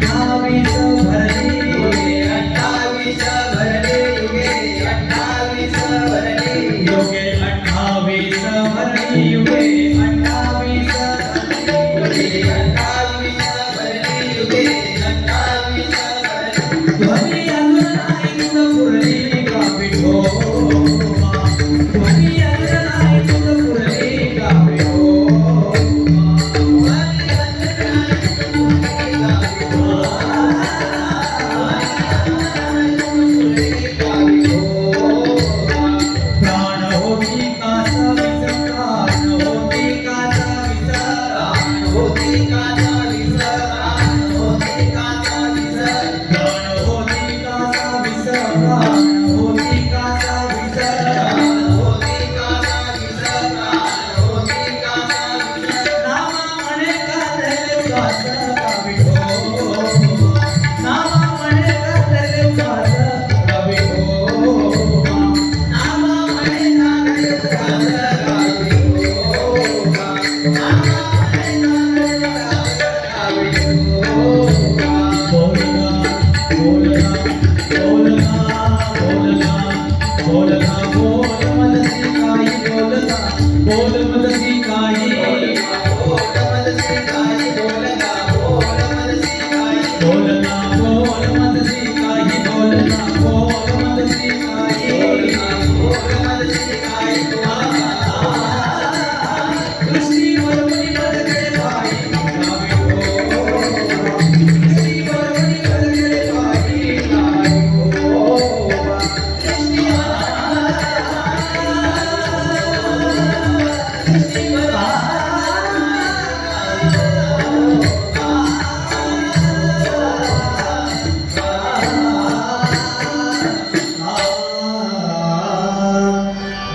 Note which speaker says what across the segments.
Speaker 1: 28 भरले
Speaker 2: युगे 28 भरले युगे 28 भरले
Speaker 1: युगे 28 भरले युगे 28
Speaker 2: युगे 28 भरले युगे 28 भरले
Speaker 1: ध्वनी अजून नाही तुझ पुरली का विठोबा ध्वनी अजून नाही तुझ पुरली का विठोबा प्राण होती कासा विस प्राण होती कासा विस
Speaker 2: होती काचा विसरान होती काचा विसर
Speaker 1: प्राण होती कासा विस प्राण होती कासा विस
Speaker 2: होती काचा विसरान होती काचा विसर
Speaker 1: नामा म्हणे कातले उदास का विठोबा नामा म्हणे कातले उदास का विठोबा
Speaker 2: नामा म्हणे नागरे उदास गावी होगा नामा म्हणे नागरे उदास गावी होगा
Speaker 1: बोलना बोलना बोलना बोलना बोलना बोल मदसी काही बोलना बोल मदसी काही
Speaker 2: बोल मदसी काही बोलगा बोल मदसी काही
Speaker 1: बोलना बोल मदसी काही बोलना बोल मदसी काही
Speaker 2: बोल मदसी काही
Speaker 1: दृष्टी बरोबरी बदले भाई दृष्टी बरोबरी बदले भाई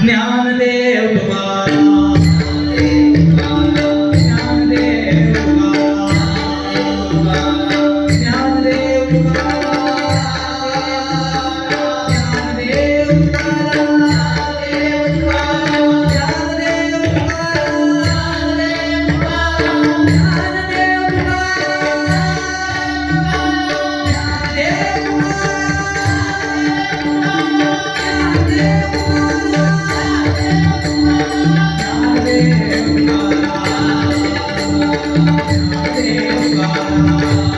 Speaker 1: ज्ञानदेव तुकाराम ज्ञानदेव तुकाराम ज्ञानदेव तुकाराम ज्ञानदेव तुकाराम ज्ञानदेव तुकाराम ज्ञानदेव तुकाराम